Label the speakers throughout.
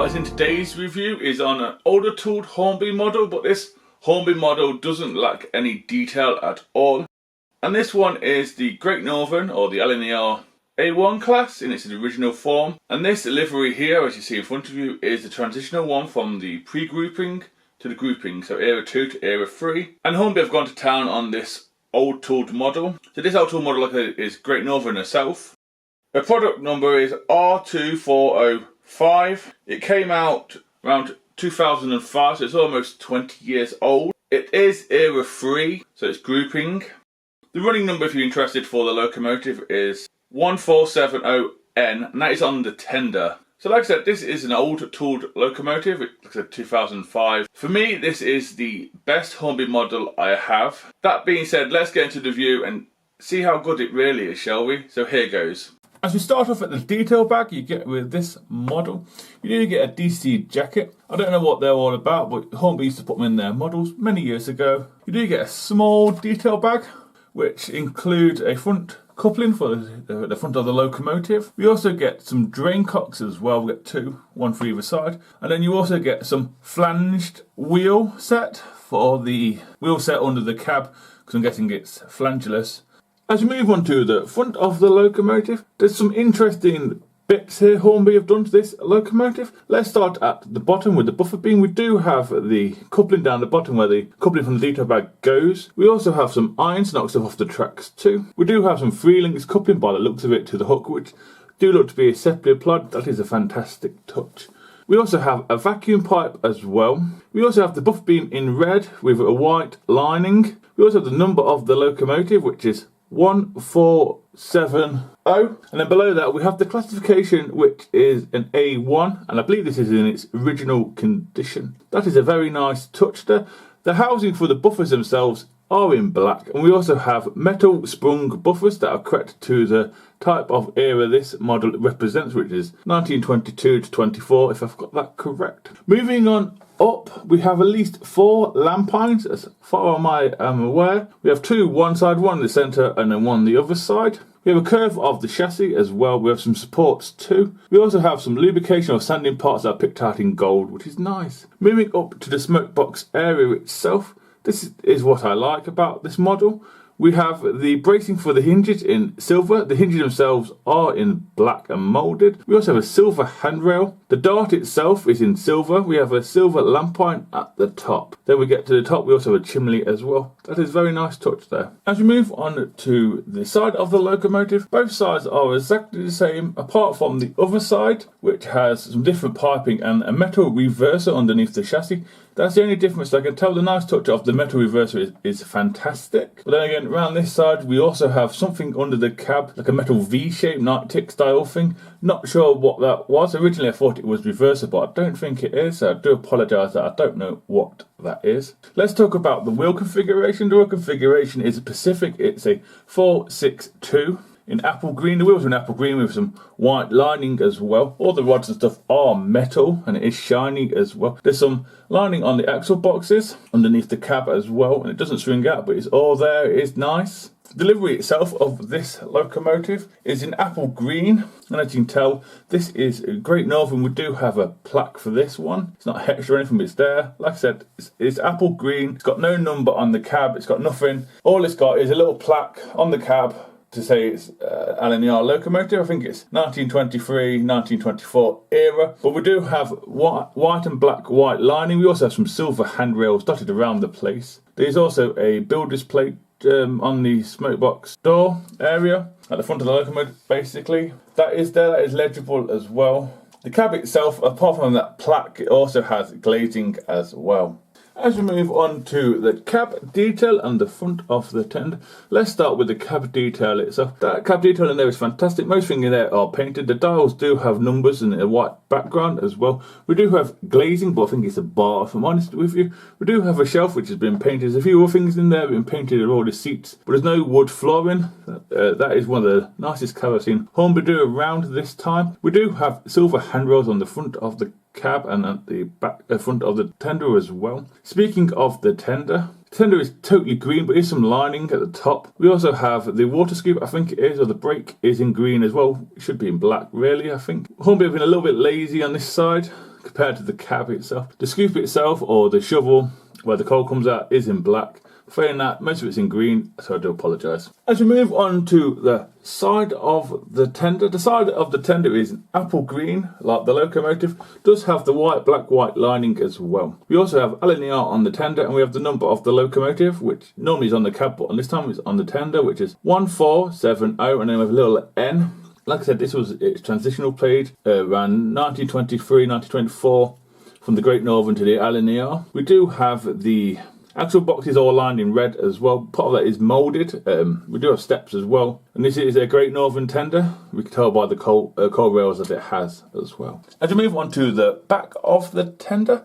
Speaker 1: guys, in today's review is on an older tooled Hornby model, but this Hornby model doesn't lack any detail at all. And this one is the Great Northern, or the Lner A1 class in its original form. And this livery here, as you see in front of you, is the transitional one from the pre-grouping to the grouping, so era 2 to era 3. And Hornby have gone to town on this old tooled model. So this old tooled model, like I said, is Great Northern herself. The product number is R2405. It came out around 2005, so it's almost 20 years old. It is era 3, so it's grouping. The running number, if you're interested, for the locomotive is 1470N, and that is on the tender. So like I said, this is an old tooled locomotive, like I said, 2005. For me, this is the best Hornby model I have. That being said, let's get into the review and see how good it really is, shall we? So here goes. As we start off at the detail bag, you get with this model, you do get a DC jacket. I don't know what they're all about, but Hornby used to put them in their models many years ago. You do get a small detail bag, which includes a front coupling for the front of the locomotive. We also get some drain cocks as well. We get two, one for either side. And then you also get some flanged wheel set for the wheel set under the cab, because I'm guessing it's flangeless. As we move on to the front of the locomotive, there's some interesting bits here Hornby have done to this locomotive. Let's start at the bottom with the buffer beam. We do have the coupling down the bottom where the coupling from the detail bag goes. We also have some irons to knock stuff off the tracks too. We do have some free links coupling by the looks of it to the hook, which do look to be separately applied. That is a fantastic touch. We also have a vacuum pipe as well. We also have the buffer beam in red with a white lining. We also have the number of the locomotive, which is 1470, and then below that we have the classification, which is an A1, and I believe this is in its original condition. That is a very nice touch there. The housing for the buffers themselves are in black, and we also have metal sprung buffers that are correct to the type of era this model represents, which is 1922 to 24, if I've got that correct. Moving on up, we have at least 4 lamp irons, as far as I am aware. We have 2 one side, one in the centre, and then one the other side. We have a curve of the chassis as well. We have some supports too. We also have some lubrication or sanding parts that are picked out in gold, which is nice. Moving up to the smoke box area itself, this is what I like about this model. We have the bracing for the hinges in silver. The hinges themselves are in black and moulded. We also have a silver handrail. The dart itself is in silver. We have a silver lamp iron at the top. Then we get to the top, we also have a chimney as well. That is a very nice touch there. As we move on to the side of the locomotive, both sides are exactly the same, apart from the other side, which has some different piping and a metal reverser underneath the chassis. That's the only difference I can tell. The nice touch of the metal reverser is fantastic. But then again, around this side, we also have something under the cab, like a metal V-shaped night tick style thing. Not sure what that was. Originally I thought it was reverser, but I don't think it is. So I do apologise that I don't know what that is. Let's talk about the wheel configuration. The wheel configuration is a Pacific. It's a 462. In apple green. The wheels are in apple green with some white lining as well. All the rods and stuff are metal, and it is shiny as well. There's some lining on the axle boxes underneath the cab as well, and it doesn't swing out, but it's all there. It is nice. The livery itself of this locomotive is in apple green, and as you can tell, this is Great Northern. We do have a plaque for this one. It's not hexed or anything, but it's there. Like I said, it's apple green. It's got no number on the cab. It's got nothing. All it's got is a little plaque on the cab to say it's Lner locomotive. I think it's 1923, 1924 era. But we do have white and black white lining. We also have some silver handrails dotted around the place. There's also a builder's plate on the smoke box door area at the front of the locomotive, basically. That is there, that is legible as well. The cab itself, apart from that plaque, it also has glazing as well. As we move on to the cab detail and the front of the tender, let's start with the cab detail itself. That cab detail in there is fantastic. Most things in there are painted. The dials do have numbers and a white background as well. We do have glazing, but I think it's a bar, if I'm honest with you. We do have a shelf which has been painted. There's a few other things in there been painted with all the seats, but there's no wood flooring. That is one of the nicest cabs I've seen Hornby do around this time. We do have silver handrails on the front of the cab and at the back front of the tender as well. Speaking of the tender is totally green, but there's some lining at the top. We also have the water scoop, I think it is, or the brake is in green as well. It should be in black, really, I think. Hornby have been a little bit lazy on this side. compared to the cab itself. The scoop itself, or the shovel where the coal comes out, is in black. Failing that, most of it's in green, so I do apologise. As we move on to the side of the tender, the side of the tender is apple green, like the locomotive. Does have the black white lining as well. We also have Lner on the tender, and we have the number of the locomotive, which normally is on the cab, but this time it's on the tender, which is 1470, and then we have a little N. Like I said, this was its transitional played around 1923, 1924, from the Great Northern to the Lner. We do have the actual box is all lined in red as well. Part of that is moulded. We do have steps as well. And this is a Great Northern tender. We can tell by the coal rails that it has as well. As we move on to the back of the tender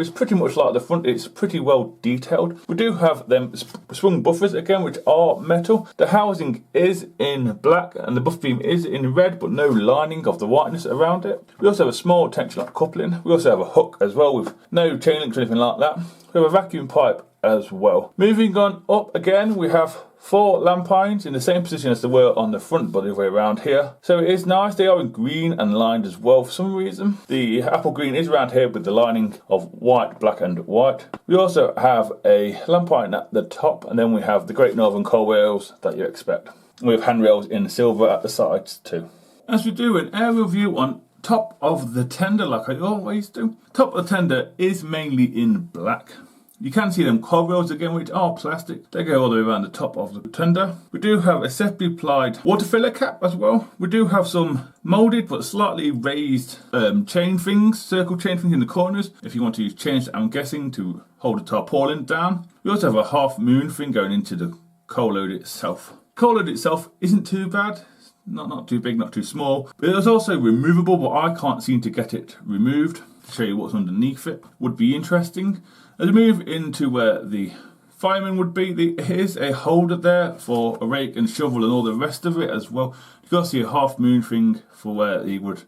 Speaker 1: is pretty much like the front. It's pretty well detailed. We do have them swung buffers again, which are metal. The housing is in black and the buffer beam is in red, but no lining of the whiteness around it. We also have a small tension lock coupling. We also have a hook as well with no chain links or anything like that. We have a vacuum pipe as well. Moving on up again, we have 4 lamp irons in the same position as they were on the front, but the other way around here. So it is nice. They are in green and lined as well for some reason. The apple green is around here with the lining of white, black and white. We also have a lamp iron at the top, and then we have the Great Northern coal rails that you expect. We have handrails in silver at the sides too. As we do an aerial view on top of the tender, like I always do. Top of the tender is mainly in black. You can see them coal rails again, which are plastic. They go all the way around the top of the tender. We do have a safely applied water filler cap as well. We do have some moulded but slightly raised chain things, circle chain things in the corners, if you want to use chains, I'm guessing, to hold the tarpaulin down. We also have a half moon thing going into the coal load itself. Coal load itself isn't too bad. Not too big, not too small. But it's also removable, but I can't seem to get it removed. To show you what's underneath it would be interesting. As we move into where the fireman would be, there is a holder there for a rake and shovel and all the rest of it as well. You've got to see a half moon thing for where he would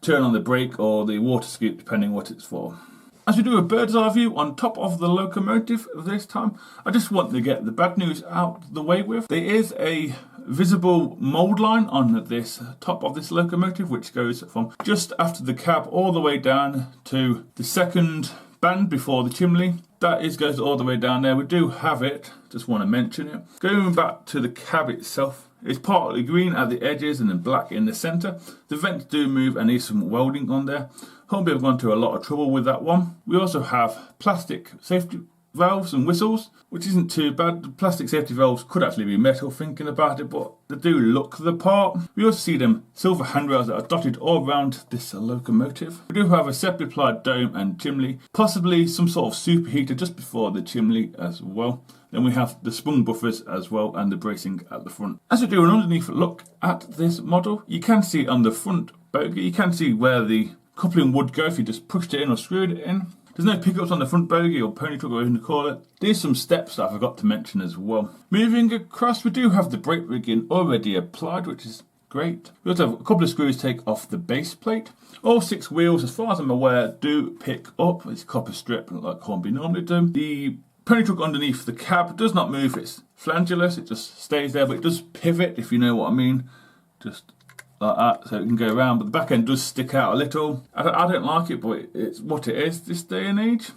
Speaker 1: turn on the brake or the water scoop, depending what it's for. As we do a bird's eye view on top of the locomotive this time, I just want to get the bad news out the way with. There is a visible mould line on this top of this locomotive, which goes from just after the cab all the way down to the second band before the chimney. That goes all the way down there. We do have it, just want to mention it. Going back to the cab itself, it's partly green at the edges and then black in the centre. The vents do move and there's some welding on there. Hornby have gone to a lot of trouble with that one. We also have plastic safety valves and whistles, which isn't too bad. The plastic safety valves could actually be metal, thinking about it, but they do look the part. We also see them silver handrails that are dotted all around this locomotive. We do have a separately applied dome and chimney, possibly some sort of superheater just before the chimney as well. Then we have the sprung buffers as well and the bracing at the front. As we do an underneath look at this model, you can see on the front bogie, you can see where the coupling would go if you just pushed it in or screwed it in. There's no pickups on the front bogie or pony truck or whatever you call it. There's some steps that I forgot to mention as well. Moving across, we do have the brake rigging already applied, which is great. We also have a couple of screws to take off the base plate. All 6 wheels, as far as I'm aware, do pick up. It's copper strip like Hornby normally do. The pony truck underneath the cab does not move. It's flangulous. It just stays there, but it does pivot, if you know what I mean. Just like that, so it can go around, but the back end does stick out a little. I don't like it, but it's what it is this day and age.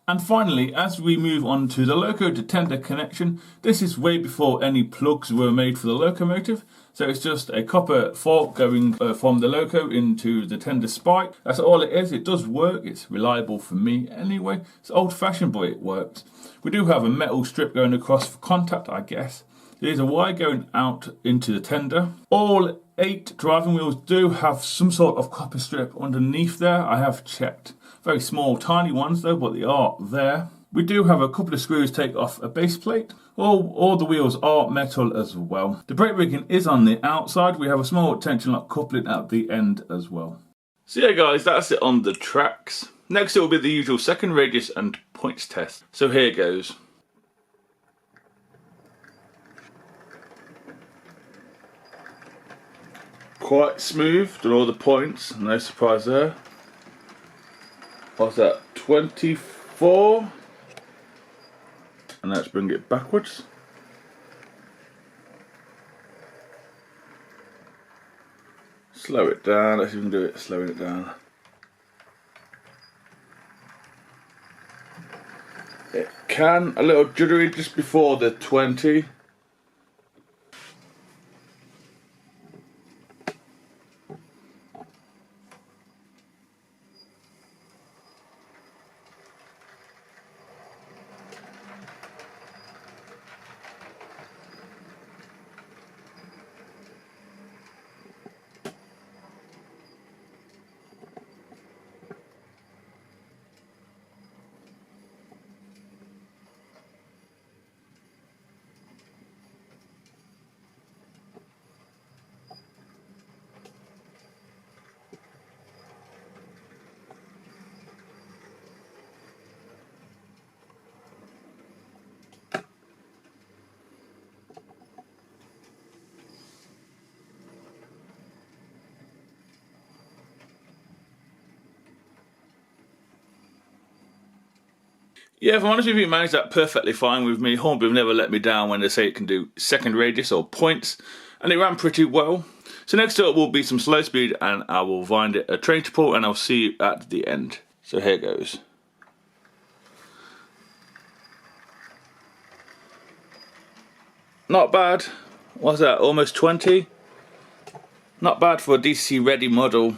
Speaker 1: And finally, as we move on to the loco to tender connection, this is way before any plugs were made for the locomotive. So it's just a copper fork going from the loco into the tender spike. That's all it is. It does work. It's reliable for me anyway. It's old fashioned, but it works. We do have a metal strip going across for contact, I guess. There's a wire going out into the tender. All 8 driving wheels do have some sort of copper strip underneath there. I have checked. Very small, tiny ones though, but they are there. We do have a couple of screws to take off a base plate. All the wheels are metal as well. The brake rigging is on the outside. We have a small tension lock coupling at the end as well. So yeah guys, that's it on the tracks. Next it will be the usual second radius and points test. So here goes. Quite smooth, done all the points, no surprise there. What's that, 24? And let's bring it backwards. Slow it down, let's even do it slowing it down. can. A little juddery just before the 20. Yeah, if I'm honest with you, managed that perfectly fine with me. Hornby have never let me down when they say it can do second radius or points, and it ran pretty well. So next up will be some slow speed, and I will find it a train to pull, and I'll see you at the end. So here goes. Not bad. What's that, almost 20? Not bad for a DC ready model.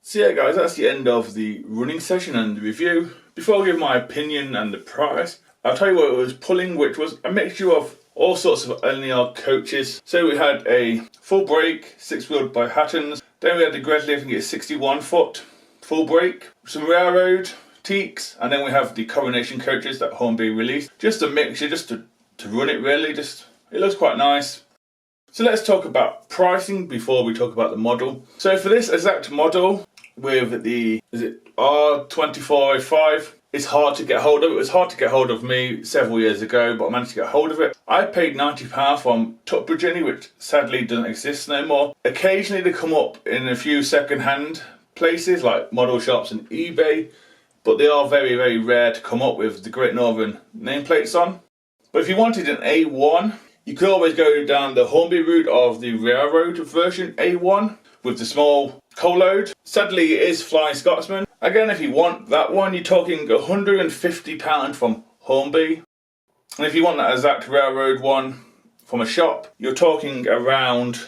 Speaker 1: So yeah guys, that's the end of the running session and the review. Before I give my opinion and the price, I'll tell you what it was pulling, which was a mixture of all sorts of Lner coaches. So we had a full brake, 6-wheeled by Hattons. Then we had the Gresley, I think it's 61 foot, full brake, some railroad, teaks, and then we have the Coronation coaches that Hornby released. Just a mixture, just to run it really, it looks quite nice. So let's talk about pricing before we talk about the model. So for this exact model, with the, is it R2405, it's hard to get hold of. It was hard to get hold of me several years ago, but I managed to get hold of it. I paid £90 from Tutbridge, which sadly doesn't exist no more. Occasionally they come up in a few second-hand places like model shops and eBay, but they are very, very rare to come up with the Great Northern nameplates on. But if you wanted an A1, you could always go down the Hornby route of the railroad version A1 with the small coal load. Sadly, it is Flying Scotsman, Again, if you want that one, you're talking £150 from Hornby. And if you want that exact railroad one from a shop, you're talking around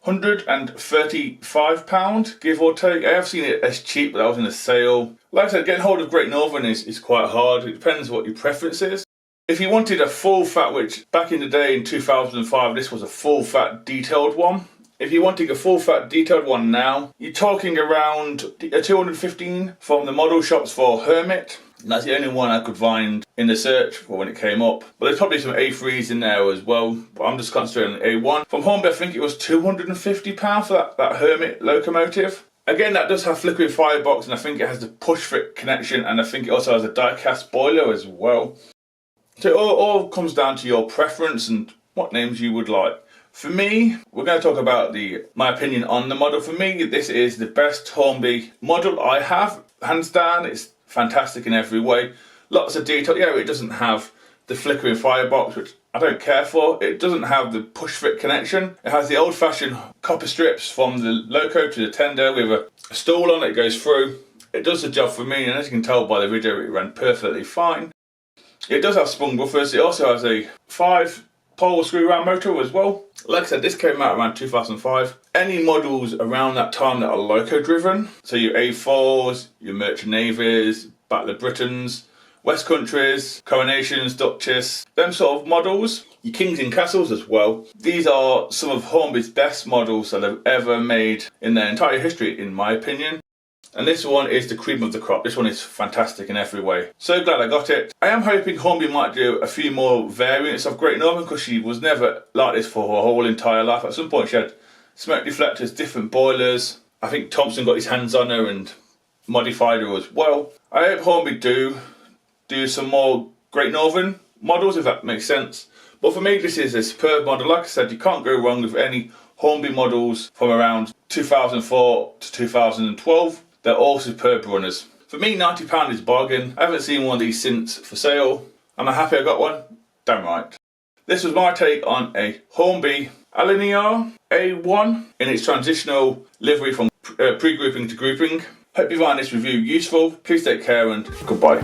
Speaker 1: £135, give or take. I have seen it as cheap, but that was in a sale. Like I said, getting hold of Great Northern is quite hard. It depends what your preference is. If you wanted a full fat, which back in the day in 2005, this was a full fat detailed one. If you're wanting a full fat detailed one now, you're talking around $215 from the model shops for Hermit. And that's the only one I could find in the search for when it came up. But there's probably some A3s in there as well. But I'm just concentrating on A1. From Hornby, I think it was £250 for that Hermit locomotive. Again, that does have flickering firebox, and I think it has the push fit connection, and I think it also has a die-cast boiler as well. So it all comes down to your preference and what names you would like. For me, we're going to talk about my opinion on the model. For me, this is the best Hornby model I have. Hands down, it's fantastic in every way. Lots of detail. Yeah, it doesn't have the flickering firebox, which I don't care for. It doesn't have the push fit connection. It has the old-fashioned copper strips from the loco to the tender with a stool on it goes through. It does the job for me, and as you can tell by the video, it ran perfectly fine. It does have sprung buffers. It also has a 5-pole screw-round motor as well. Like I said, this came out around 2005. Any models around that time that are loco-driven, so your A4s, your Merchant Navies, Battle of Britons, West Countries, Coronations, Duchess, them sort of models, your Kings and Castles as well. These are some of Hornby's best models that they've ever made in their entire history, in my opinion. And this one is the cream of the crop. This one is fantastic in every way. So glad I got it. I am hoping Hornby might do a few more variants of Great Northern, because she was never like this for her whole entire life. At some point she had smoke deflectors, different boilers. I think Thompson got his hands on her and modified her as well. I hope Hornby do some more Great Northern models, if that makes sense. But for me, this is a superb model. Like I said, you can't go wrong with any Hornby models from around 2004 to 2012. They're all superb runners. For me, £90 is a bargain. I haven't seen one of these since for sale. Am I happy I got one? Damn right. This was my take on a Hornby Lner A1 in its transitional livery from pre-grouping to grouping. Hope you find this review useful. Please take care and goodbye.